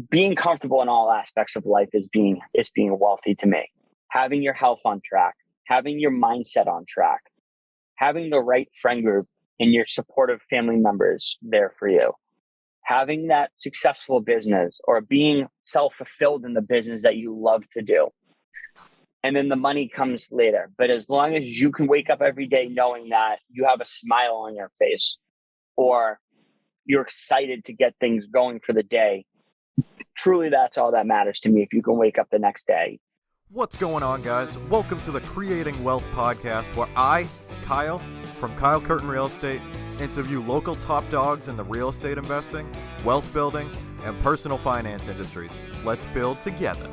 being comfortable in all aspects of life is being wealthy to me. Having your health on track, having your mindset on track, having the right friend group and your supportive family members there for you, having that successful business or being self-fulfilled in the business that you love to do. And then the money comes later. But as long as you can wake up every day knowing that you have a smile on your face or you're excited to get things going for the day, truly that's all that matters to me if you can wake up the next day. What's going on, guys? Welcome to the Creating Wealth Podcast, where I, Kyle, from Curtin Real Estate, interview local top dogs in the real estate investing, wealth building, and personal finance industries. Let's build together.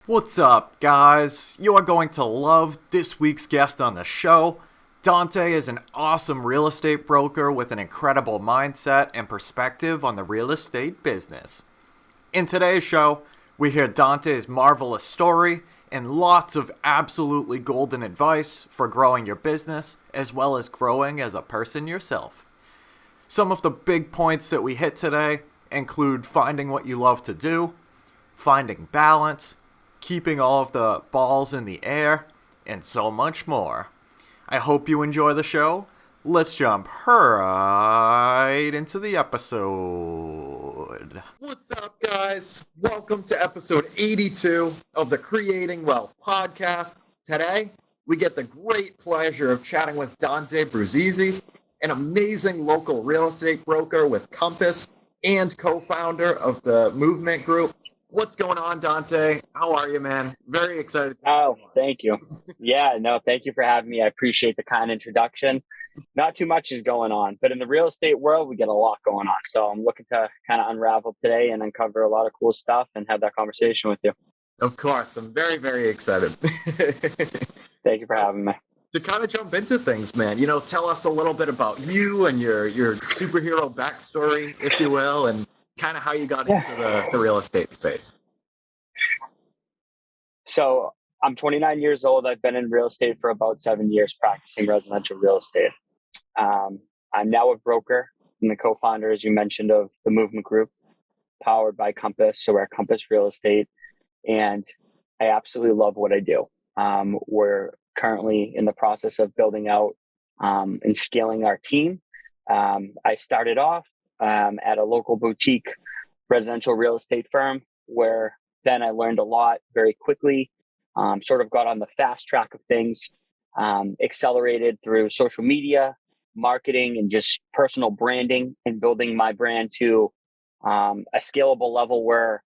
What's up, guys? You are going to love this week's guest on the show. Dante is an awesome real estate broker with an incredible mindset and perspective on the real estate business. In today's show, we hear Dante's marvelous story and lots of absolutely golden advice for growing your business as well as growing as a person yourself. Some of the big points that we hit today include finding what you love to do, finding balance, keeping all of the balls in the air, and so much more. I hope you enjoy the show. Let's jump right into the episode. What's up, guys? Welcome to episode 82 of the Creating Wealth Podcast. Today, we get the great pleasure of chatting with Dante Bruzzese, an amazing local real estate broker with Compass and co-founder of the Movement Group. What's going on, Dante? How are you, man? Very excited. Oh, thank you. Thank you for having me. I appreciate the kind introduction. Not too much is going on, but in the real estate world, we get a lot going on. So I'm looking to kind of unravel today and uncover a lot of cool stuff and have that conversation with you. Of course. I'm very, very excited. Thank you for having me. To kind of jump into things, man, tell us a little bit about you and your superhero backstory, if you will, and kind of how you got into the real estate space. So I'm 29 years old. I've been in real estate for about 7 years practicing residential real estate. I'm now a broker and the co-founder, as you mentioned, of the Movement Group, powered by Compass. So we're at Compass Real Estate, and I absolutely love what I do. We're currently in the process of building out and scaling our team. I started off at a local boutique residential real estate firm, where then I learned a lot very quickly, sort of got on the fast track of things, accelerated through social media, marketing, and just personal branding, and building my brand to a scalable level where,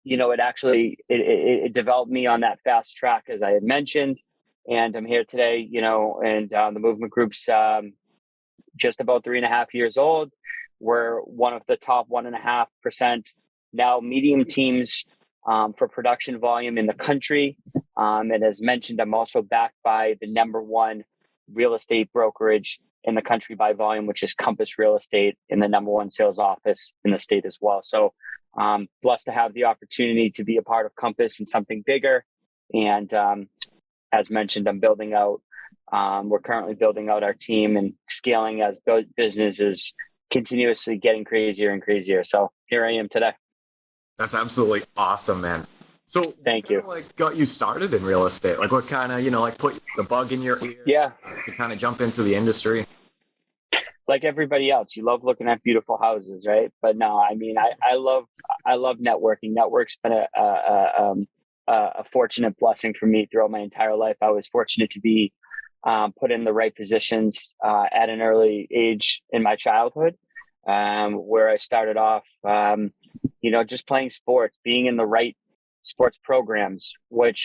it developed me on that fast track, as I had mentioned. And I'm here today, and the Movement Group's just about 3.5 years old. We're one of the top 1.5% now medium teams for production volume in the country. And as mentioned, I'm also backed by the number one real estate brokerage in the country by volume, which is Compass Real Estate, in the number one sales office in the state as well. So blessed to have the opportunity to be a part of Compass and something bigger. And as mentioned, I'm building out. We're currently building out our team and scaling as business is continuously getting crazier and crazier. So here I am today. That's absolutely awesome, man. So thank you. Got you started in real estate? Like what kind of, put the bug in your ear? Yeah. To kind of jump into the industry? Like everybody else, you love looking at beautiful houses, right? But no, I mean, I love networking. Network's been a fortunate blessing for me throughout my entire life. I was fortunate to be put in the right positions at an early age in my childhood, where I started off, just playing sports, being in the right sports programs, which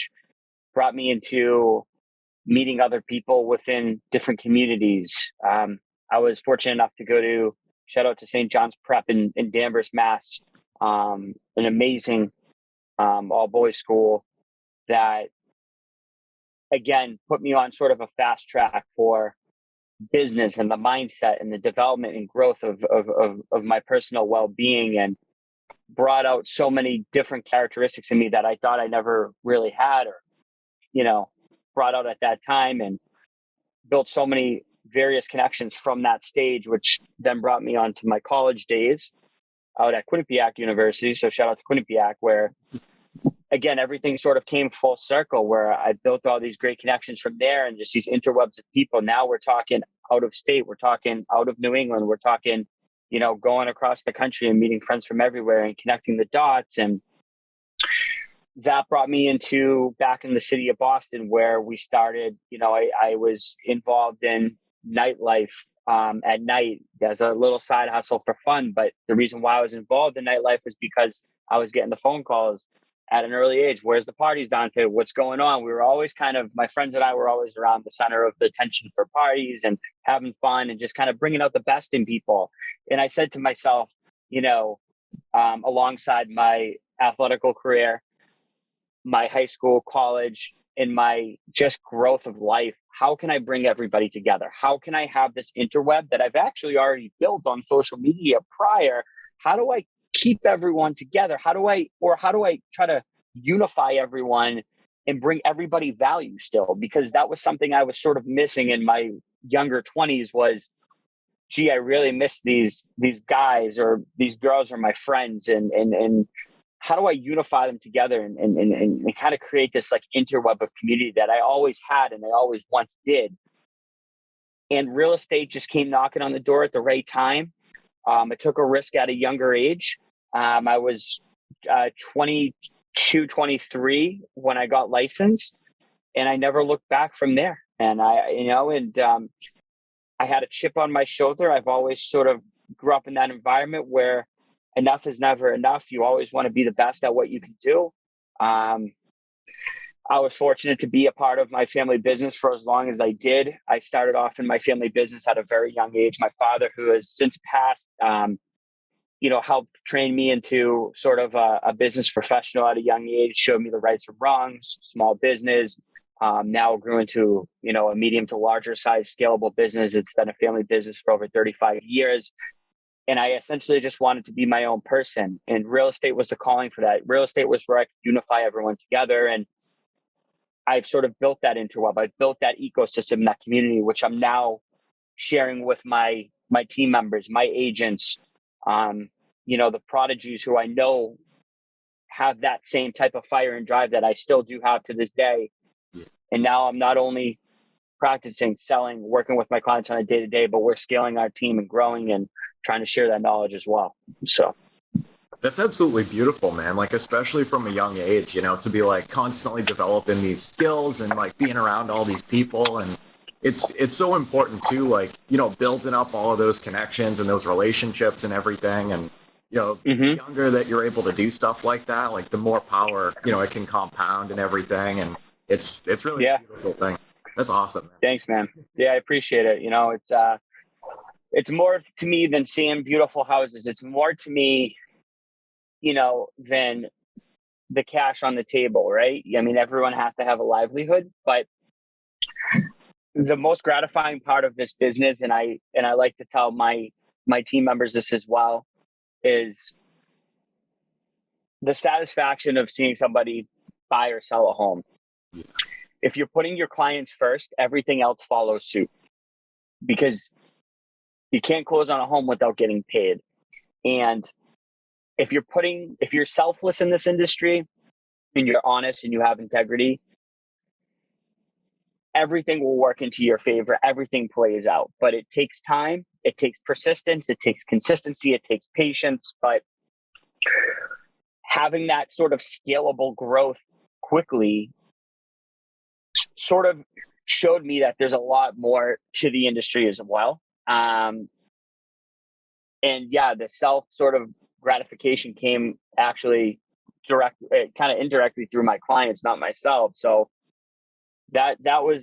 brought me into meeting other people within different communities. I was fortunate enough to go to, shout out to St. John's Prep in Danvers, Mass, an amazing all-boys school that, again, put me on sort of a fast track for business and the mindset and the development and growth of my personal well-being, and brought out so many different characteristics in me that I thought I never really had, or, brought out at that time, and built so many various connections from that stage, which then brought me on to my college days out at Quinnipiac University. So shout out to Quinnipiac, where again, everything sort of came full circle, where I built all these great connections from there and just these interwebs of people. Now we're talking out of state, we're talking out of New England, we're talking, going across the country and meeting friends from everywhere and connecting the dots. And that brought me into back in the city of Boston, where we started, I was involved in nightlife at night as a little side hustle for fun. But the reason why I was involved in nightlife was because I was getting the phone calls at an early age. Where's the parties, Dante? What's going on? We were always my friends and I were always around the center of the attention for parties and having fun and just kind of bringing out the best in people. And I said to myself, alongside my athletical career, my high school, college, and my just growth of life, how can I bring everybody together? How can I have this interweb that I've actually already built on social media prior? How do I keep everyone together? How do I try to unify everyone and bring everybody value still? Because that was something I was sort of missing in my younger 20s was, gee, I really miss these guys or these girls are my friends. And how do I unify them together and kind of create this like interweb of community that I always had and I always once did? And real estate just came knocking on the door at the right time. I took a risk at a younger age. I was 22, 23 when I got licensed, and I never looked back from there. And I had a chip on my shoulder. I've always sort of grew up in that environment where enough is never enough. You always want to be the best at what you can do. I was fortunate to be a part of my family business for as long as I did. I started off in my family business at a very young age. My father, who has since passed, helped train me into sort of a business professional at a young age, showed me the rights and wrongs, small business. Now grew into, a medium to larger size scalable business. It's been a family business for over 35 years. And I essentially just wanted to be my own person. And real estate was the calling for that. Real estate was where I could unify everyone together. And I've sort of built that interweb. I've built that ecosystem, that community, which I'm now sharing with my team members, my agents, the prodigies who I know have that same type of fire and drive that I still do have to this day. Yeah. And now I'm not only practicing, selling, working with my clients on a day-to-day, but we're scaling our team and growing and trying to share that knowledge as well. So that's absolutely beautiful, man. Like, especially from a young age, to be like constantly developing these skills and like being around all these people. And it's so important too, like, building up all of those connections and those relationships and everything. And, the younger that you're able to do stuff like that, like the more power, it can compound and everything. And it's really a beautiful thing. That's awesome, man. Thanks, man. Yeah, I appreciate it. It's more to me than seeing beautiful houses. It's more to me, than the cash on the table, right? I mean, everyone has to have a livelihood, but the most gratifying part of this business, and I like to tell my team members this as well, is the satisfaction of seeing somebody buy or sell a home. Yeah. If you're putting your clients first, everything else follows suit, because you can't close on a home without getting paid. And if you're selfless in this industry and you're honest and you have integrity, everything will work into your favor. Everything plays out, but it takes time. It takes persistence. It takes consistency. It takes patience, but having that sort of scalable growth quickly sort of showed me that there's a lot more to the industry as well. And yeah, the self sort of gratification came actually kind of indirectly through my clients, not myself. So that was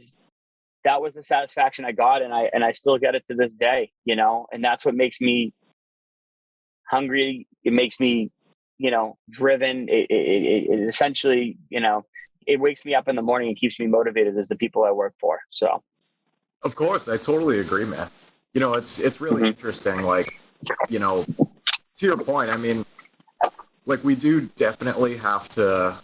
the satisfaction I got, and I still get it to this day, and that's what makes me hungry. It makes me, driven. It essentially, it wakes me up in the morning and keeps me motivated as the people I work for. So, of course, I totally agree, man. It's really interesting. Like, to your point, I mean, like, we do definitely have to,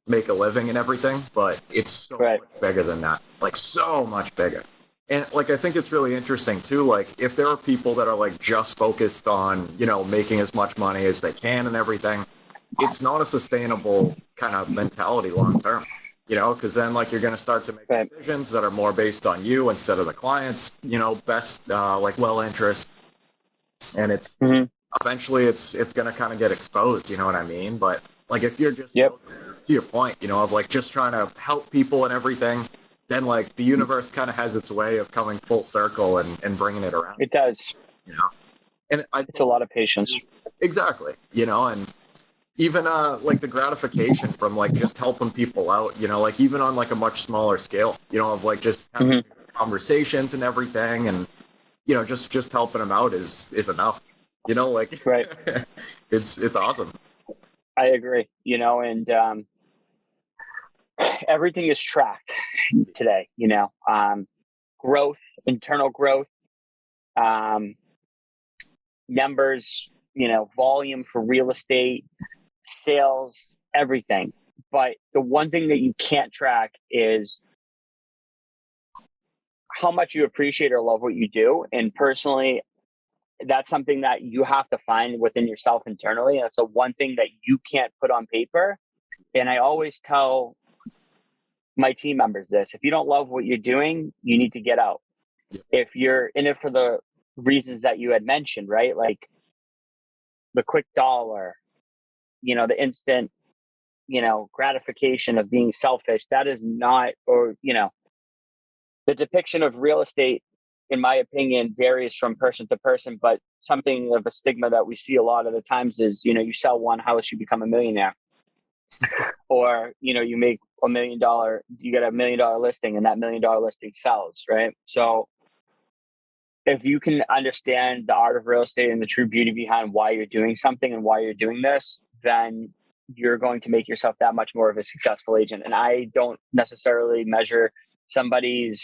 make a living and everything, but it's so much bigger than that. Like, so much bigger. And like, I think it's really interesting too, like if there are people that are like just focused on, making as much money as they can and everything, it's not a sustainable kind of mentality long term, because then like you're going to start to make decisions that are more based on you instead of the client's, best, like well interest. And it's eventually it's going to kind of get exposed, you know what I mean? But like if you're just to your point, of like just trying to help people and everything, then like the universe kind of has its way of coming full circle and bringing it around. It does. And it's a lot of patience. Exactly. And even like the gratification from like just helping people out, like even on like a much smaller scale, of like just having conversations and everything, and just helping them out is enough. Like right. it's awesome. I agree. And everything is tracked today. Growth, internal growth, numbers, volume for real estate, sales, everything. But the one thing that you can't track is how much you appreciate or love what you do. And personally, that's something that you have to find within yourself internally. That's the one thing that you can't put on paper. And I always tell my team members this: if you don't love what you're doing, you need to get out. If you're in it for the reasons that you had mentioned, right? Like the quick dollar, the instant, gratification of being selfish, that is not, or, the depiction of real estate, in my opinion, varies from person to person, but something of a stigma that we see a lot of the times is, you sell one house, you become a millionaire. Or, you make $1 million, you get $1 million listing, and that $1 million listing sells, right? So if you can understand the art of real estate and the true beauty behind why you're doing something and why you're doing this, then you're going to make yourself that much more of a successful agent. And I don't necessarily measure somebody's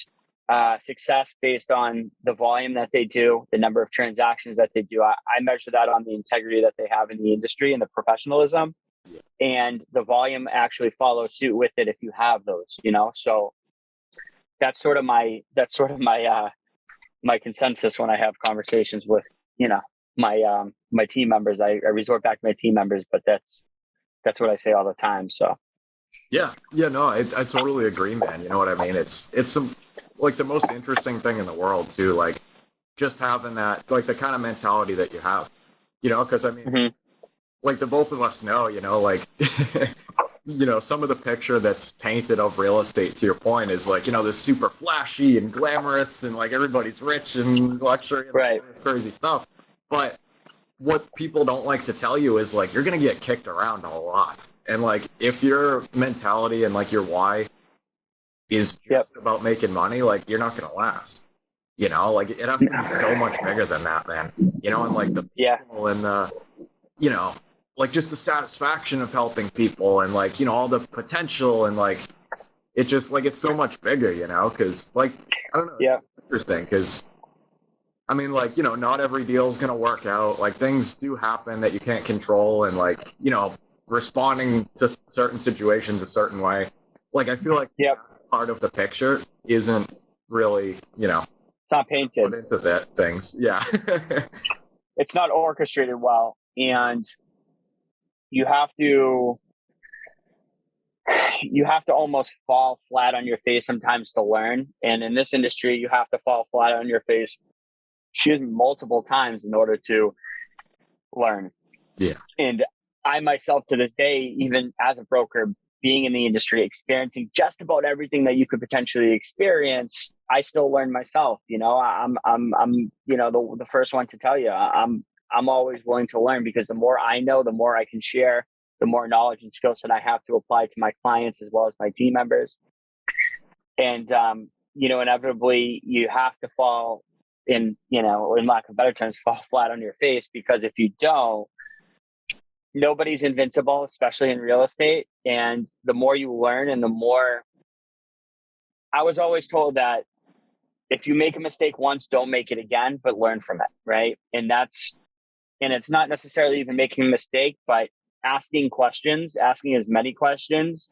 success based on the volume that they do, the number of transactions that they do. I measure that on the integrity that they have in the industry and the professionalism. And the volume actually follows suit with it if you have those, So that's sort of my my consensus when I have conversations with, my team members. I resort back to my team members, but that's what I say all the time. So. Yeah, no, I totally agree, man. You know what I mean? It's some, like the most interesting thing in the world too, like just having that, like the kind of mentality that you have, because I mean, like the both of us know, like, some of the picture that's painted of real estate, to your point, is like, this super flashy and glamorous and like everybody's rich and luxury and right. crazy stuff. But what people don't like to tell you is like, you're going to get kicked around a lot. And like, if your mentality and like your why is just about making money, like you're not going to last, like it has to be so much bigger than that, man, and like the people and the, like just the satisfaction of helping people and like, all the potential and like, it's just like, it's so much bigger, cause like, I don't know. Yeah. It's interesting. Cause I mean, like, not every deal is going to work out. Like things do happen that you can't control. And like, responding to certain situations a certain way. Like, I feel like part of the picture isn't really, it's not painted put into that things. Yeah. It's not orchestrated well. And you have to almost fall flat on your face sometimes to learn. And in this industry, you have to fall flat on your face, multiple times in order to learn. Yeah. And I myself, to this day, even as a broker, being in the industry, experiencing just about everything that you could potentially experience, I still learn myself. I'm the first one to tell you, I'm always willing to learn, because the more I know, the more I can share, the more knowledge and skills that I have to apply to my clients as well as my team members. And, inevitably you have to fall in lack of better terms, fall flat on your face, because if you don't, nobody's invincible, especially in real estate. And the more you learn and the more, I was always told that if you make a mistake once, don't make it again, but learn from it. Right. And it's not necessarily even making a mistake, but asking as many questions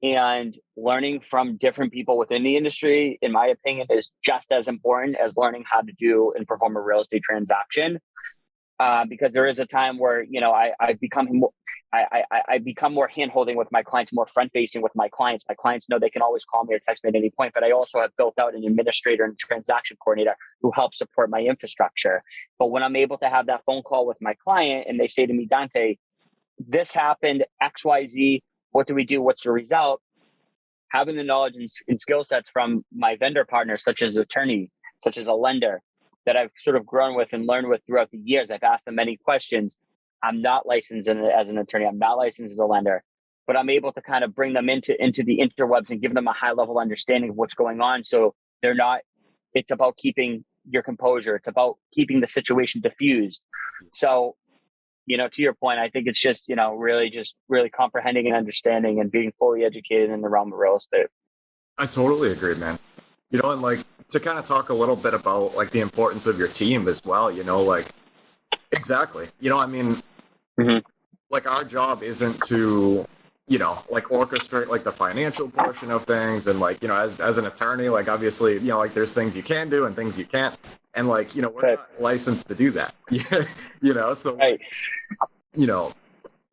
And learning from different people within the industry, in my opinion, is just as important as learning how to do and perform a real estate transaction. Because there is a time where, I become more hand-holding with my clients, more front-facing with my clients. My clients know they can always call me or text me at any point, but I also have built out an administrator and transaction coordinator who helps support my infrastructure. But when I'm able to have that phone call with my client and they say to me, Dante, this happened, X, Y, Z, what do we do? What's the result? Having the knowledge and skill sets from my vendor partners, such as an attorney, such as a lender, that I've sort of grown with and learned with throughout the years. I've asked them many questions. I'm not licensed as an attorney. I'm not licensed as a lender, but I'm able to kind of bring them into the interwebs and give them a high level understanding of what's going on. So it's about keeping your composure. It's about keeping the situation diffused. So, to your point, I think it's just, really comprehending and understanding and being fully educated in the realm of real estate. I totally agree, man. And like to kind of talk a little bit about like the importance of your team as well, like exactly, Mm-hmm. like our job isn't to, like orchestrate like the financial portion of things. And like, as an attorney, like obviously, like there's things you can do and things you can't. And like, we're Right. not licensed to do that, so, Right.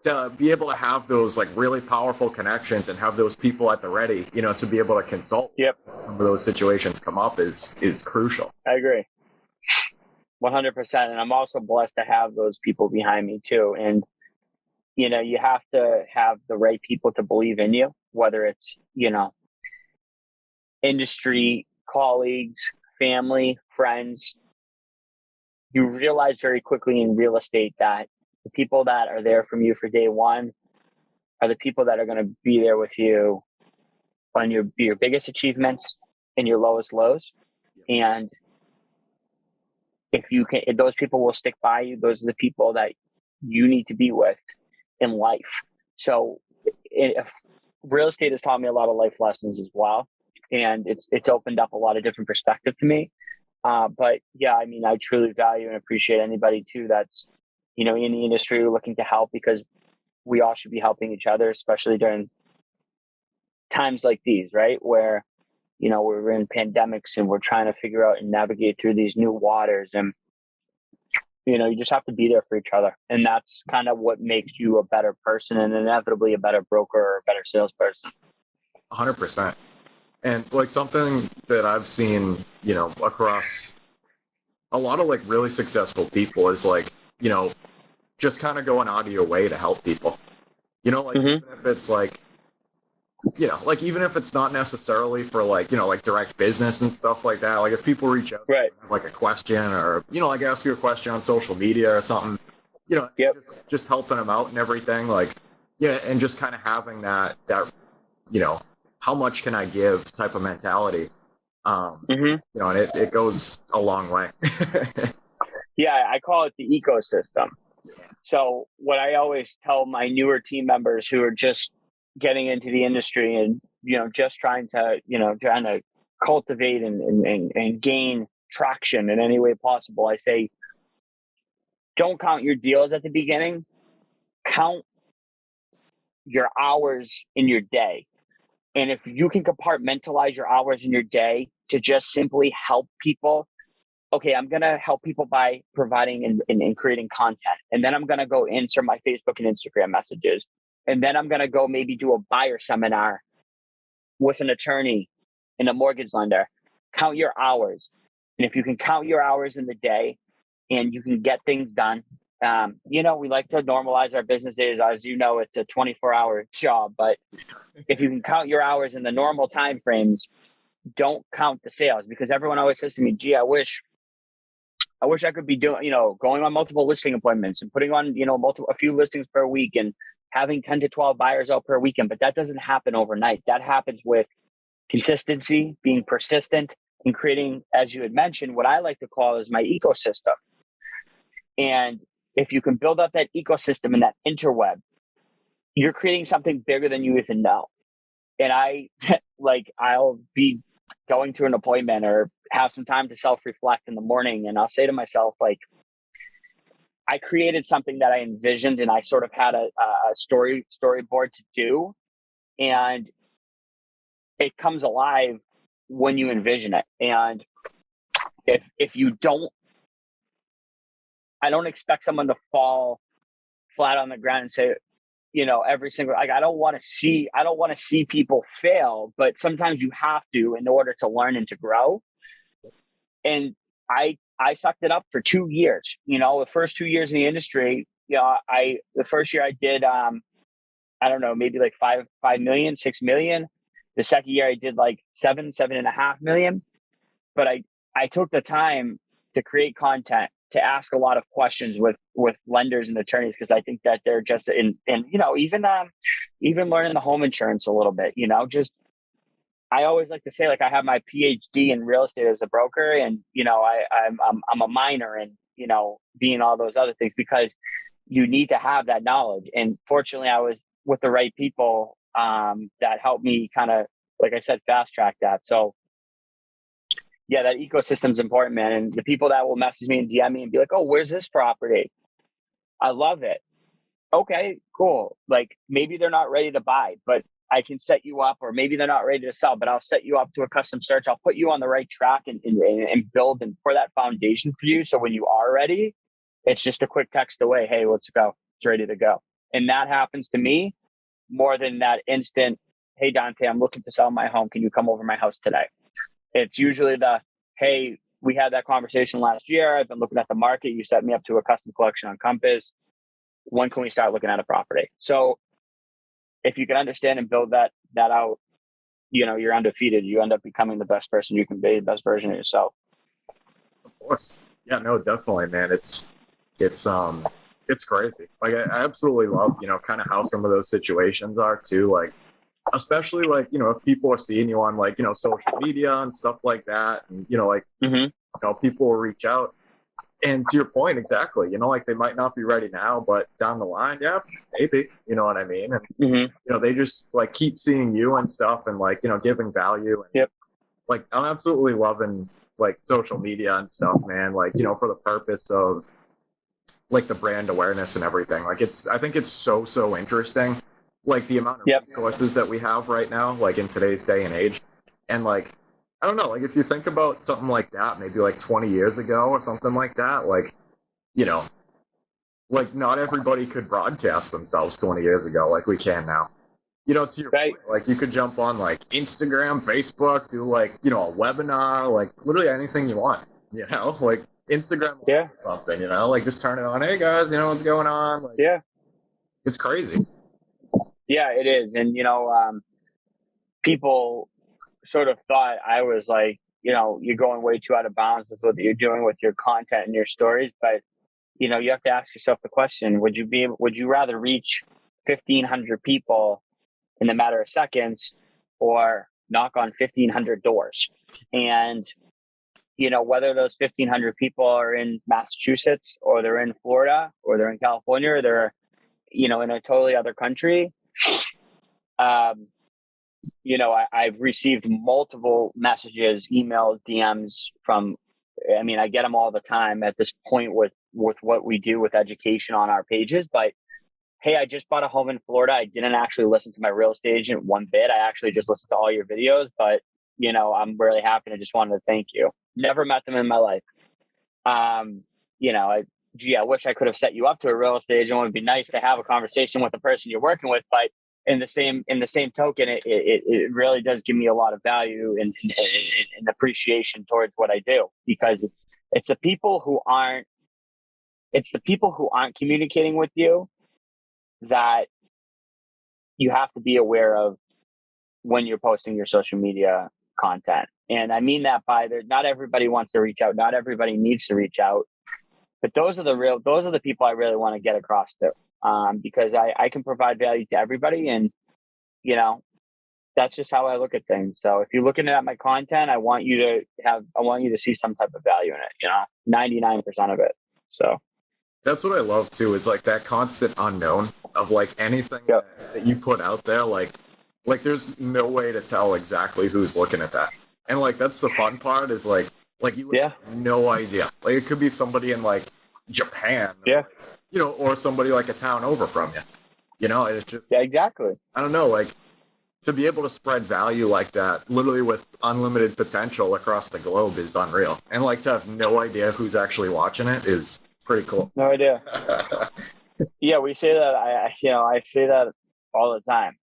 to be able to have those like really powerful connections and have those people at the ready, to be able to consult Yep. when those situations come up is crucial. I agree. 100%. And I'm also blessed to have those people behind me too. And, you have to have the right people to believe in you, whether it's, industry, colleagues, family, friends. You realize very quickly in real estate that the people that are there from you for day one are the people that are going to be there with you on your biggest achievements and your lowest lows. And if those people will stick by you. Those are the people that you need to be with in life. So if real estate has taught me a lot of life lessons as well. And it's opened up a lot of different perspective to me. But yeah, I truly value and appreciate anybody too that's, in the industry looking to help, because we all should be helping each other, especially during times like these, right? Where, we're in pandemics and we're trying to figure out and navigate through these new waters, and, you just have to be there for each other. And that's kind of what makes you a better person and inevitably a better broker or a better salesperson. 100%. And like something that I've seen, across a lot of like really successful people is like, just kind of going out of your way to help people, like Mm-hmm. even if it's like, like even if it's not necessarily for like, like direct business and stuff like that, like if people reach out, Right. have like a question or, like ask you a question on social media or something, Yep. just helping them out and everything, like, yeah, and just kind of having that, how much can I give type of mentality, Mm-hmm. and it goes a long way. Yeah, I call it the ecosystem. So what I always tell my newer team members who are just getting into the industry and, just trying to cultivate and gain traction in any way possible, I say, don't count your deals at the beginning. Count your hours in your day. And if you can compartmentalize your hours in your day to just simply help people, okay, I'm going to help people by providing and creating content. And then I'm going to go answer my Facebook and Instagram messages. And then I'm going to go maybe do a buyer seminar with an attorney and a mortgage lender. Count your hours. And if you can count your hours in the day and you can get things done, we like to normalize our business days. As you know, it's a 24-hour job. But if you can count your hours in the normal time frames, don't count the sales, because everyone always says to me, gee, I wish I could be doing, going on multiple listing appointments and putting on, a few listings per week and having 10 to 12 buyers out per weekend. But that doesn't happen overnight. That happens with consistency, being persistent, and creating, as you had mentioned, what I like to call is my ecosystem. And if you can build up that ecosystem and that interweb, you're creating something bigger than you even know. And I'll be going to an appointment or have some time to self-reflect in the morning, and I'll say to myself, like, I created something that I envisioned and I sort of had a storyboard to do. And it comes alive when you envision it. And if you don't, I don't expect someone to fall flat on the ground and say, every single, like, I don't want to see people fail, but sometimes you have to in order to learn and to grow. And I sucked it up for 2 years. The first 2 years in the industry, the first year I did, I don't know, maybe like 5 million, 6 million. The second year I did like 7.5 million. But I took the time to create content, to ask a lot of questions with lenders and attorneys, because I think that they're just even learning the home insurance a little bit, just, I always like to say, like, I have my PhD in real estate as a broker, and I'm a minor in being all those other things, because you need to have that knowledge. And fortunately, I was with the right people that helped me kind of, like I said, fast track that. So yeah, that ecosystem's important, man. And the people that will message me and DM me and be like, "Oh, where's this property? I love it." Okay, cool. Like, maybe they're not ready to buy, but I can set you up, or maybe they're not ready to sell, but I'll set you up to a custom search. I'll put you on the right track and build and pour that foundation for you. So when you are ready, it's just a quick text away. Hey, let's go. It's ready to go. And that happens to me more than that instant, "Hey, Dante, I'm looking to sell my home. Can you come over my house today?" It's usually "Hey, we had that conversation last year. I've been looking at the market. You set me up to a custom collection on Compass. When can we start looking at a property?" So if you can understand and build that out, you're undefeated. You end up becoming the best person you can be, the best version of yourself. Of course. Yeah, no, definitely, man. It's crazy. Like, I absolutely love, kind of how some of those situations are too. Like, especially like, if people are seeing you on like, social media and stuff like that, and, like, people will reach out. And to your point, exactly, like, they might not be ready now, but down the line, yeah, maybe, you know what I mean? And, they just like keep seeing you and stuff, and like, giving value. And, yep. Like, I'm absolutely loving like social media and stuff, man. Like, for the purpose of like the brand awareness and everything. Like, I think it's so interesting, like the amount of resources that we have right now, like in today's day and age. And like, I don't know, like, if you think about something like that, maybe like 20 years ago or something like that, like, like, not everybody could broadcast themselves 20 years ago like we can now. To your point, like, you could jump on like Instagram, Facebook, do like, a webinar, like literally anything you want, like Instagram or something, like, just turn it on. Hey guys, what's going on? Like, it's crazy. Yeah, it is. And, people sort of thought I was like, you're going way too out of bounds with what you're doing with your content and your stories. But, you have to ask yourself the question, would you rather reach 1,500 people in a matter of seconds, or knock on 1,500 doors? And, whether those 1,500 people are in Massachusetts, or they're in Florida, or they're in California, or they're, in a totally other country, I've received multiple messages, emails, DMs from, I get them all the time at this point with what we do with education on our pages. But hey, I just bought a home in Florida. I didn't actually listen to my real estate agent one bit. I actually just listened to all your videos, but I'm really happy, and I just wanted to thank you. Never met them in my life. I wish I could have set you up to a real estate agent. It would be nice to have a conversation with the person you're working with, but in the same token, it really does give me a lot of value and appreciation towards what I do, because it's the people who aren't communicating with you that you have to be aware of when you're posting your social media content. And I mean that by not everybody wants to reach out, not everybody needs to reach out, but those are the people I really want to get across to. Because I can provide value to everybody, and, that's just how I look at things. So if you're looking at my content, I want you to see some type of value in it, 99% of it. So that's what I love too, is like that constant unknown of like anything that you put out there. Like there's no way to tell exactly who's looking at that. And like, that's the fun part, is like you have no idea. Like, it could be somebody in like Japan. Or somebody like a town over from you. It's just, exactly. I don't know, like, to be able to spread value like that, literally with unlimited potential across the globe, is unreal. And like to have no idea who's actually watching it is pretty cool. No idea. Yeah, we say that. I say that all the time.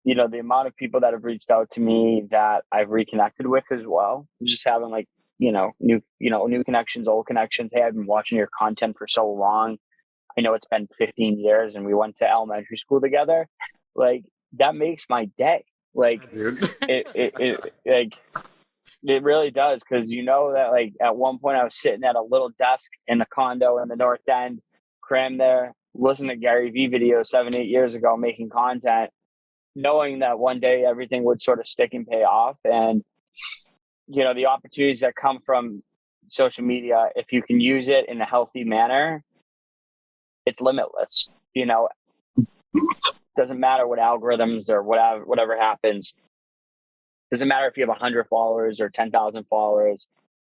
The amount of people that have reached out to me that I've reconnected with as well, just having like, new connections, old connections. Hey, I've been watching your content for so long. I know it's been 15 years and we went to elementary school together. Like, that makes my day. Like, it really does. Cause that like at one point I was sitting at a little desk in a condo in the North End, crammed there, listening to Gary Vee videos 7-8 years ago, making content, knowing that one day everything would sort of stick and pay off. And, the opportunities that come from social media, if you can use it in a healthy manner, it's limitless. Doesn't matter what algorithms or whatever happens. Doesn't matter if you have 100 followers or 10,000 followers.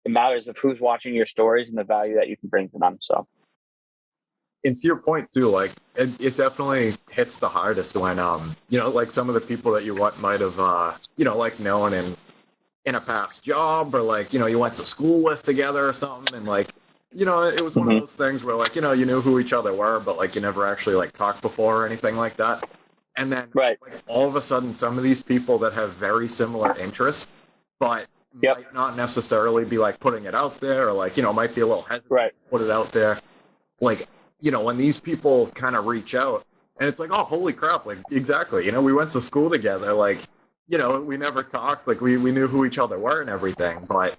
It matters of who's watching your stories and the value that you can bring to them. So. And to your point too, like it definitely hits the hardest when like some of the people that you might have like known in a past job, or like you went to school with together or something, and like it was one of those things where like you knew who each other were, but like you never actually like talked before or anything like that. And then like, all of a sudden, some of these people that have very similar interests, but might not necessarily be like putting it out there, or like might be a little hesitant to put it out there, like. When these people kind of reach out, and it's like, oh, holy crap, like, exactly, we went to school together, like, we never talked, like, we knew who each other were and everything, but,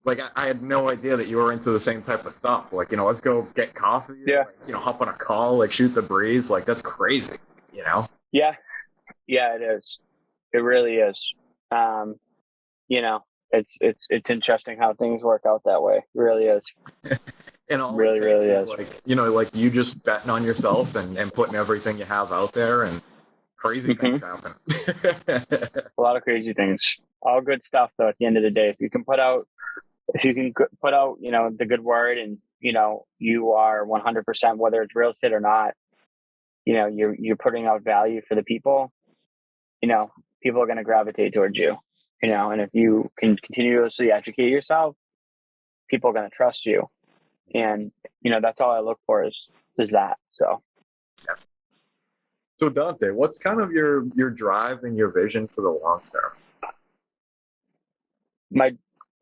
like, I had no idea that you were into the same type of stuff, like, let's go get coffee, like, hop on a call, like, shoot the breeze, like, that's crazy, Yeah, it is. It really is. It's interesting how things work out that way. It really is. And all really is. Like, like you just betting on yourself and putting everything you have out there, and crazy things happen. A lot of crazy things. All good stuff, though, at the end of the day. If you can put out, the good word, and, you are 100%, whether it's real estate or not, you're putting out value for the people, people are going to gravitate towards you, and if you can continuously educate yourself, people are going to trust you. And, that's all I look for is that. So. So Dante, what's kind of your drive and your vision for the long term?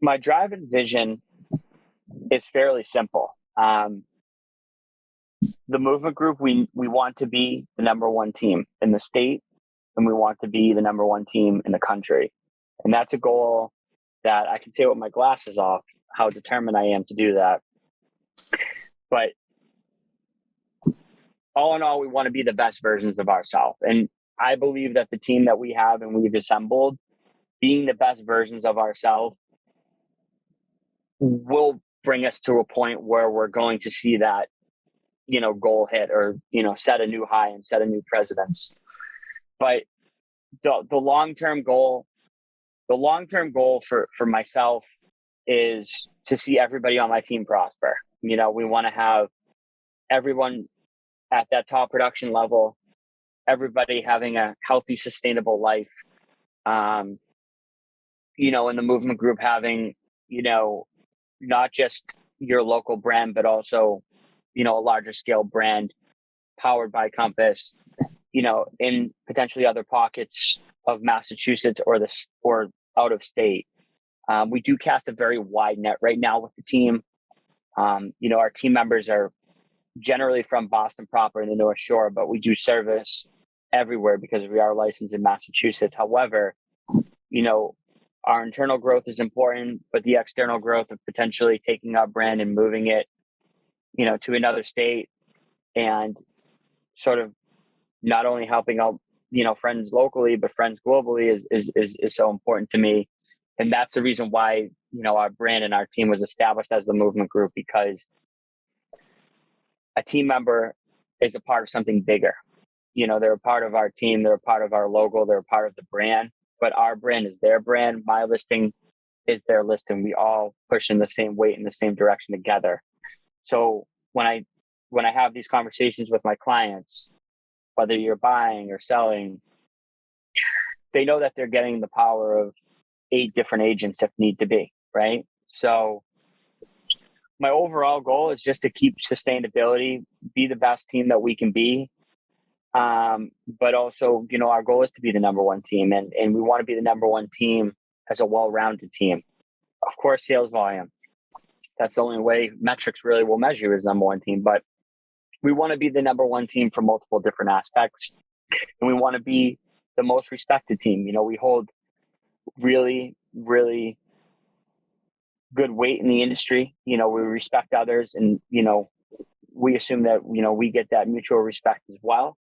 My drive and vision is fairly simple. The movement group, we want to be the number one team in the state, and we want to be the number one team in the country. And that's a goal that I can say with my glasses off how determined I am to do that. But all in all, we want to be the best versions of ourselves. And I believe that the team that we have and we've assembled, being the best versions of ourselves, will bring us to a point where we're going to see that, goal hit, or, set a new high and set a new precedence. But the long-term goal for myself is to see everybody on my team prosper. We want to have everyone at that top production level, everybody having a healthy, sustainable life. In the movement group having, not just your local brand, but also, a larger scale brand powered by Compass, in potentially other pockets of Massachusetts or out of state. We do cast a very wide net right now with the team. Our team members are generally from Boston proper in the North Shore, but we do service everywhere because we are licensed in Massachusetts. However, our internal growth is important, but the external growth of potentially taking our brand and moving it, to another state, and sort of not only helping out, friends locally, but friends globally is so important to me. And that's the reason why, our brand and our team was established as the movement group, because a team member is a part of something bigger. They're a part of our team, they're a part of our logo, they're a part of the brand, but our brand is their brand. My listing is their listing. We all push in the same weight in the same direction together. So when I have these conversations with my clients, whether you're buying or selling, they know that they're getting the power of 8 different agents if need to be, right? So my overall goal is just to keep sustainability, be the best team that we can be. But also, our goal is to be the number one team, and we want to be the number one team as a well-rounded team. Of course, sales volume. That's the only way metrics really will measure as number one team. But we want to be the number one team for multiple different aspects. And we want to be the most respected team. We hold really, really good weight in the industry. We respect others, and, we assume that, we get that mutual respect as well.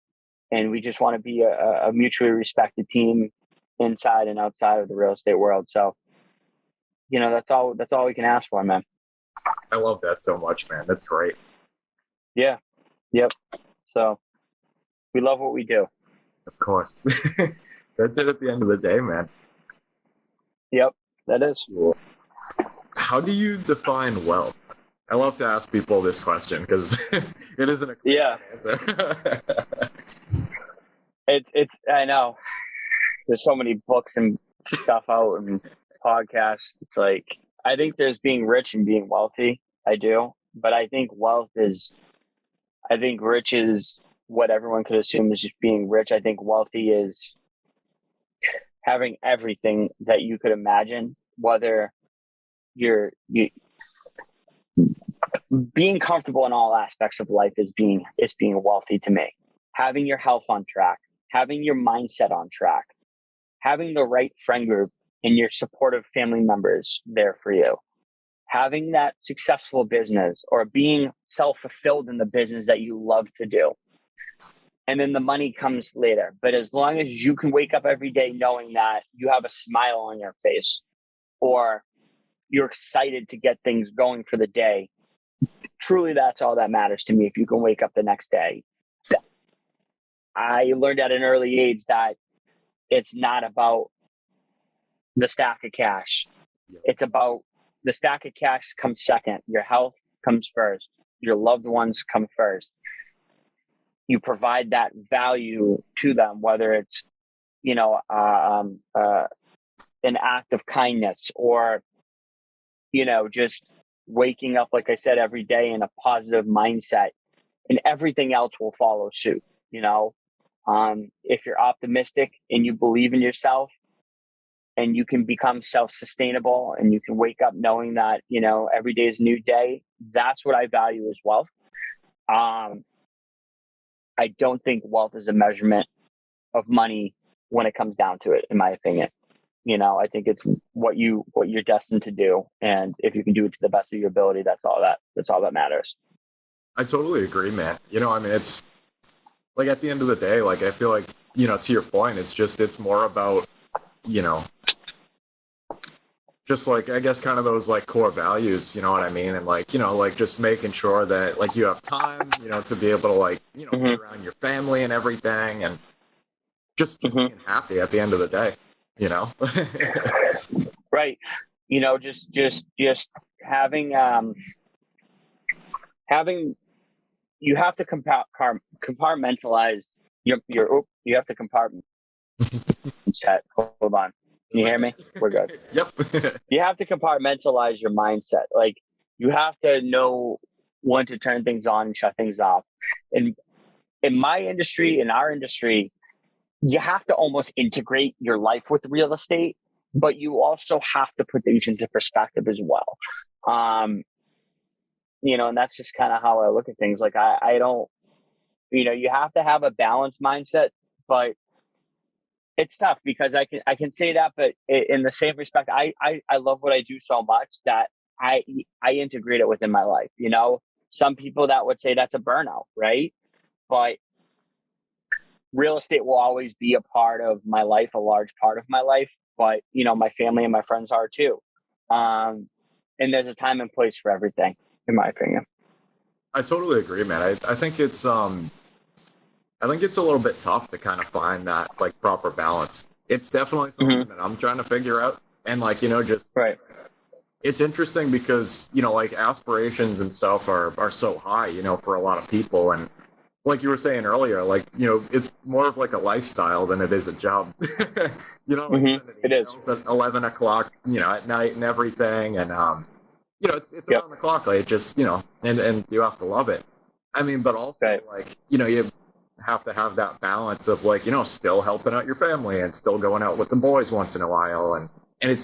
And we just want to be a mutually respected team inside and outside of the real estate world. So, that's all we can ask for, man. I love that so much, man. That's great. Yeah. Yep. So we love what we do. Of course. That's it at the end of the day, man. Yep, that is. Cool. How do you define wealth? I love to ask people this question because it isn't a clear answer. It's I know. There's so many books and stuff out and podcasts. It's like, I think there's being rich and being wealthy. I do. But I think rich is what everyone could assume is just being rich. I think wealthy is having everything that you could imagine, whether you being comfortable in all aspects of life is being wealthy to me. Having your health on track, having your mindset on track, having the right friend group and your supportive family members there for you, having that successful business or being self-fulfilled in the business that you love to do. And then the money comes later. But as long as you can wake up every day knowing that you have a smile on your face or you're excited to get things going for the day, truly that's all that matters to me. If you can wake up the next day. I learned at an early age that it's not about the stack of cash. It's about the stack of cash comes second. Your health comes first. Your loved ones come first. You provide that value to them, whether it's, an act of kindness or, just waking up, like I said, every day in a positive mindset, and everything else will follow suit. If you're optimistic and you believe in yourself and you can become self-sustainable and you can wake up knowing that, every day is a new day, that's what I value as wealth. I don't think wealth is a measurement of money when it comes down to it, in my opinion. I think it's what you're destined to do. And if you can do it to the best of your ability, that's all that matters. I totally agree, man. It's like at the end of the day, like I feel like, to your point, it's more about, just like, I guess kind of those like core values, you know what I mean? And like, like just making sure that like you have time, to be able to like, be around your family and everything and just being happy at the end of the day, Right. Just having, you have to compartmentalize you have to compartment. Hold on. Can you hear me? We're good. Yep. You have to compartmentalize your mindset. Like you have to know when to turn things on and shut things off. And in my industry, in our industry, you have to almost integrate your life with real estate, but you also have to put things into perspective as well. And that's just kind of how I look at things. Like I don't, you have to have a balanced mindset, but it's tough because I can say that, but in the same respect, I love what I do so much that I integrate it within my life. Some people that would say that's a burnout, right? But real estate will always be a part of my life, a large part of my life. But my family and my friends are too. And there's a time and place for everything, in my opinion. I totally agree, man. I think it's a little bit tough to kind of find that like proper balance. It's definitely something that I'm trying to figure out. And like, just right. It's interesting because, like aspirations and stuff are so high, for a lot of people. And like you were saying earlier, like, it's more of like a lifestyle than it is a job. Like it is. At 11 o'clock, at night and everything. And, it's Yep. around the clock. Like, it just, and you have to love it. I mean, but also, Right. like, you have to have that balance of, like, still helping out your family and still going out with the boys once in a while. And I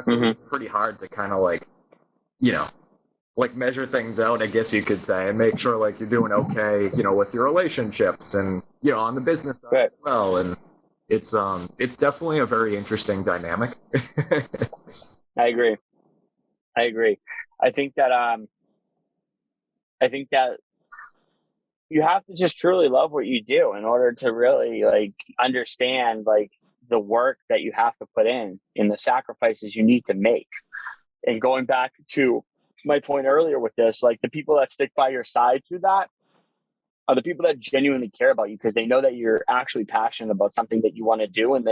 feel it's pretty hard to kind of, like, like measure things out, I guess you could say, and make sure like you're doing okay, with your relationships and, on the business side Right. as well. And it's definitely a very interesting dynamic. I agree. I think that you have to just truly love what you do in order to really like understand like the work that you have to put in and the sacrifices you need to make. And going back to my point earlier with this, like the people that stick by your side through that are the people that genuinely care about you because they know that you're actually passionate about something that you want to do, and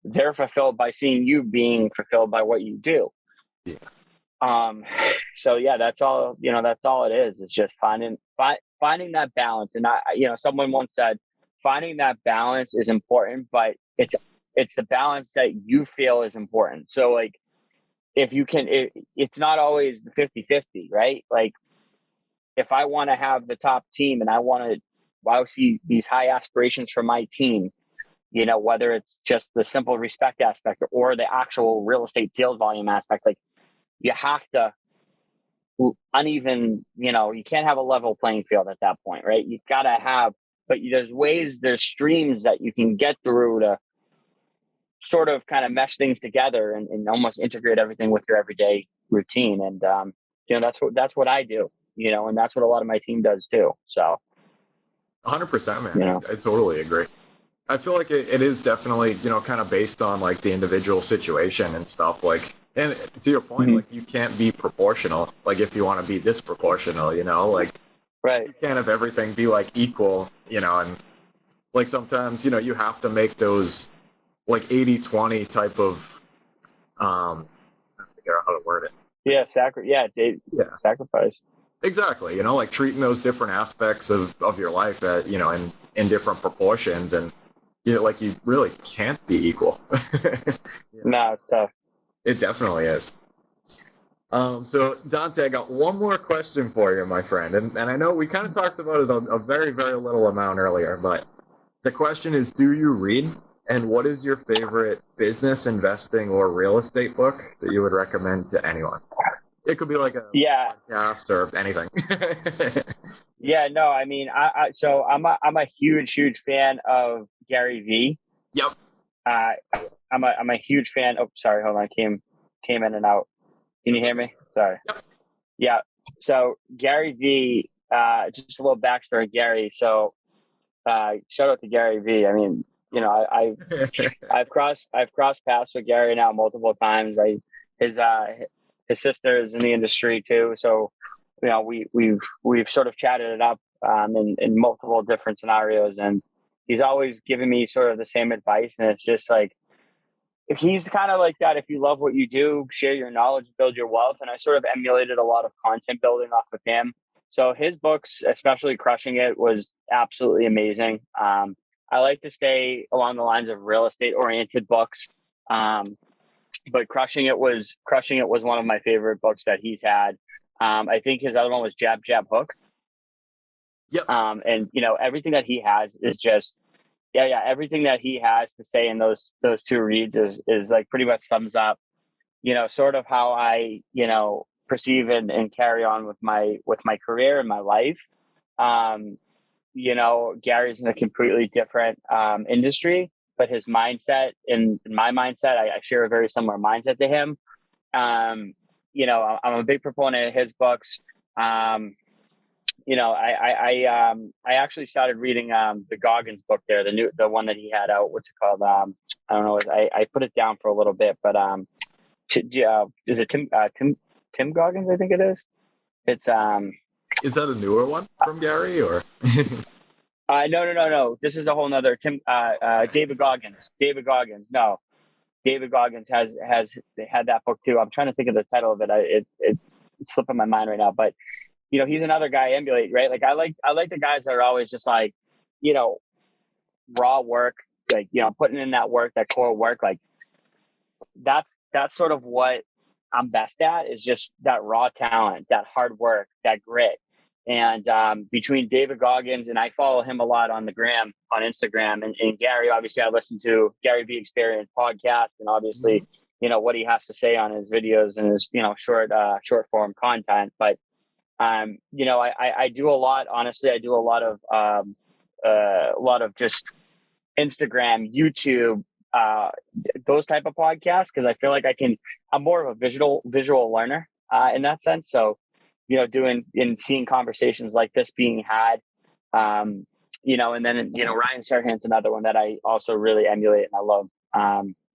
they're fulfilled by seeing you being fulfilled by what you do. Yeah. So yeah, that's all it is. It's just finding that balance. And someone once said, finding that balance is important, but it's the balance that you feel is important. So like, if you can, it's not always the 50-50, right? Like if I want to have the top team and I see these high aspirations for my team, whether it's just the simple respect aspect or the actual real estate sales volume aspect, like you have to uneven, you can't have a level playing field at that point, right? You've got to have, but there's streams that you can get through to sort of kind of mesh things together and almost integrate everything with your everyday routine. And, that's what I do, and that's what a lot of my team does too. So 100%, man. I totally agree. I feel like it is definitely, kind of based on like the individual situation and stuff like, and to your point, like you can't be proportional. Like if you want to be disproportional, like right. You can't have everything be like equal, and like sometimes, you have to make those like 80-20 type of, I figure out how to word it. Yeah. Sacrifice. Exactly. Like treating those different aspects of your life at, in different proportions, and, like you really can't be equal. No, it's tough. It definitely is. So Dante, I got one more question for you, my friend, and I know we kind of talked about it a very, very little amount earlier, but the question is, do you read? And what is your favorite business, investing, or real estate book that you would recommend to anyone? It could be like a podcast or anything. Yeah, no, I mean, so I'm a huge fan of Gary V. Yep. I'm a huge fan. Oh, sorry, hold on, came in and out. Can you hear me? Sorry. Yep. Yeah. So Gary V. Just a little backstory of Gary. So shout out to Gary V. I mean, I've crossed paths with Gary now multiple times. His sister is in the industry too, so we've sort of chatted it up in multiple different scenarios, and he's always given me sort of the same advice. And it's just like, if he's kind of like that, if you love what you do, share your knowledge, build your wealth. And I sort of emulated a lot of content building off of him. So his books, especially Crushing It, was absolutely amazing. I like to stay along the lines of real estate oriented books. But Crushing It was one of my favorite books that he's had. I think his other one was Jab, Jab, Hook. Yep. And everything that he has is just, everything that he has to say in those two reads is like pretty much sums up, sort of how I, perceive and carry on with my career and my life. Gary's in a completely different industry, but his mindset and my mindset, I share a very similar mindset to him. I'm a big proponent of his books. I actually started reading the Goggins book there, the one that he had out. What's it called? I don't know. I put it down for a little bit, but is it Tim Goggins? I think it is. It's Is that a newer one from Gary or? No. This is a whole nother David Goggins. No, David Goggins has had that book too. I'm trying to think of the title of it. It's slipping my mind right now, but he's another guy I emulate, right? Like I like the guys that are always just like, raw work, like, putting in that work, that core work, like that's sort of what I'm best at, is just that raw talent, that hard work, that grit. And between David Goggins, and I follow him a lot on the gram, on Instagram, and Gary, obviously I listen to Gary V Experience podcast, and obviously, what he has to say on his videos and his, short form content. But, I do a lot, honestly, I do a lot of just Instagram, YouTube, those type of podcasts, because I feel like I'm more of a visual learner in that sense. So, doing and seeing conversations like this being had, and then, Ryan Serhant's another one that I also really emulate and I love.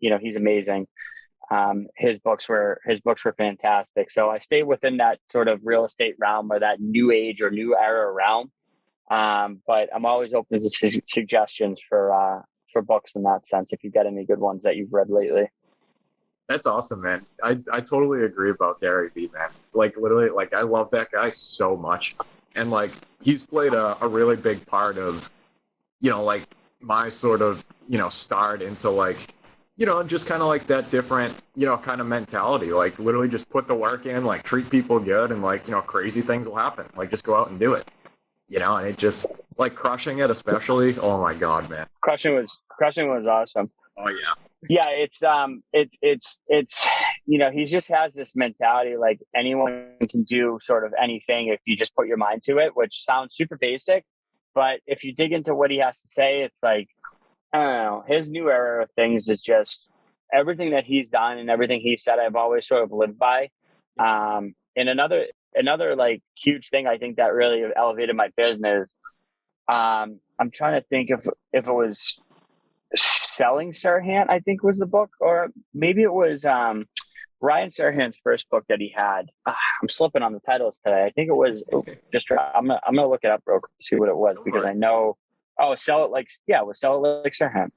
He's amazing. His books were fantastic. So I stay within that sort of real estate realm, or that new age or new era realm. But I'm always open to suggestions for books in that sense, if you've got any good ones that you've read lately. That's awesome, man. I totally agree about Gary Vee, man. Like, literally, like, I love that guy so much. And, like, he's played a really big part of, like, my sort of, start into, like, just kind of like that different, kind of mentality. Like, literally just put the work in, like, treat people good, and, like, crazy things will happen. Like, just go out and do it. And it just, like, crushing it especially, oh, my God, man. Crushing was awesome. Oh, yeah. Yeah, it's he just has this mentality, like, anyone can do sort of anything if you just put your mind to it, which sounds super basic, but if you dig into what he has to say, it's like, I don't know, his new era of things is just everything that he's done and everything he said, I've always sort of lived by. And another like huge thing I think that really elevated my business. I'm trying to think if it was Selling Serhant, I think was the book, or maybe it was Ryan Serhant's first book that he had. I'm slipping on the titles today. I think it was just. I'm gonna look it up real quick to see what it was, because I know. Oh, Sell It Like Serhant.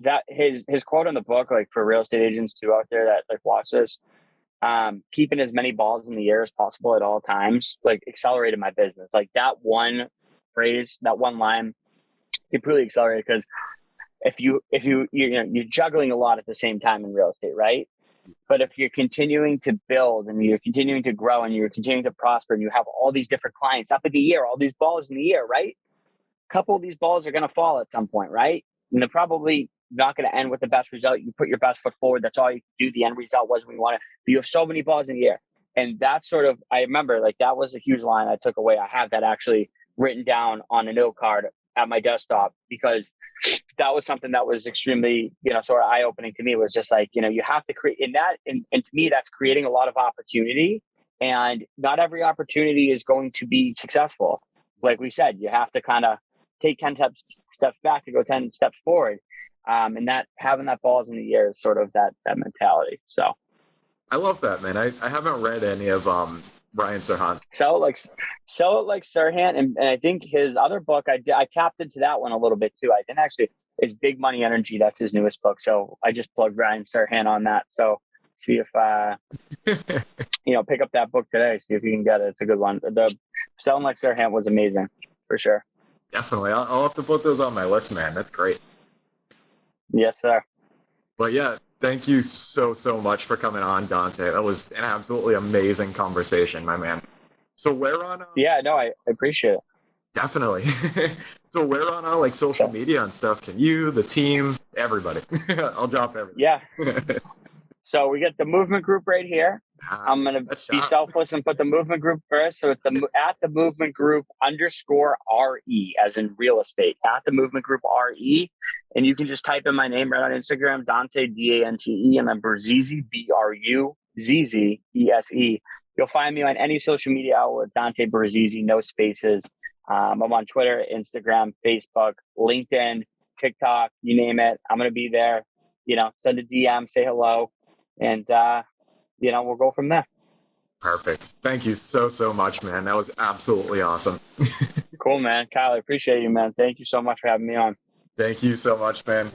That his quote in the book, like, for real estate agents too out there that, like, watch this, keeping as many balls in the air as possible at all times, like, accelerated my business. Like, that one phrase, that one line, completely accelerated, because if you're juggling a lot at the same time in real estate, right? But if you're continuing to build and you're continuing to grow and you're continuing to prosper and you have all these different clients up in the air, all these balls in the air, right? A couple of these balls are going to fall at some point, right? And they're probably not going to end with the best result. You put your best foot forward. That's all you can do. The end result was when you want it. But you have so many balls in the air. And that's sort of, I remember, like, that was a huge line I took away. I have that actually written down on a note card at my desktop, because that was something that was extremely, sort of eye-opening to me. Was just like, you have to create in that. And to me, that's creating a lot of opportunity, and not every opportunity is going to be successful. Like we said, you have to kind of take 10 steps back to go 10 steps forward. And that, having that balls in the air is sort of that mentality. So I love that, man. I haven't read any of Ryan Serhant. Sell It Like Serhant, and I think his other book, I tapped into that one a little bit too. I didn't actually. It's Big Money Energy. That's his newest book. So I just plugged Ryan Serhant on that. So see if pick up that book today. See if you can get it. It's a good one. The Selling Like Serhant was amazing for sure. Definitely, I'll have to put those on my list, man. That's great. Yes, sir. But yeah, thank you so much for coming on, Dante. That was an absolutely amazing conversation, my man. So where on? Yeah, no, I appreciate it. Definitely. So where on like social media and stuff can you, the team, everybody? I'll drop everything. Yeah. So we get the movement group right here. I'm going to be selfless and put the movement group first. So it's at the movement group _RE, as in real estate, at the movement group RE. And you can just type in my name right on Instagram, Dante, Dante, and then Bruzzese, Bruzzese, ESE. You'll find me on any social media outlet, Dante Bruzzese, no spaces. I'm on Twitter, Instagram, Facebook, LinkedIn, TikTok, you name it. I'm going to be there. Send a DM, say hello, and, we'll go from there. Perfect. Thank you so much, man. That was absolutely awesome. Cool, man. Kyle, I appreciate you, man. Thank you so much for having me on. Thank you so much, man.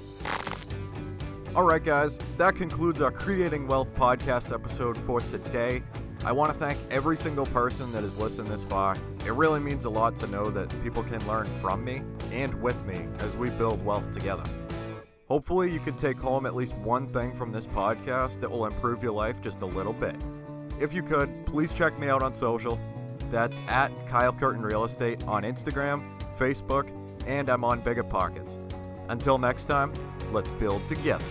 All right, guys, that concludes our Creating Wealth podcast episode for today. I want to thank every single person that has listened this far. It really means a lot to know that people can learn from me and with me as we build wealth together. Hopefully you can take home at least one thing from this podcast that will improve your life just a little bit. If you could, please check me out on social. That's at Kyle Curtin Real Estate on Instagram, Facebook, and I'm on Biggerpockets. Until next time, let's build together.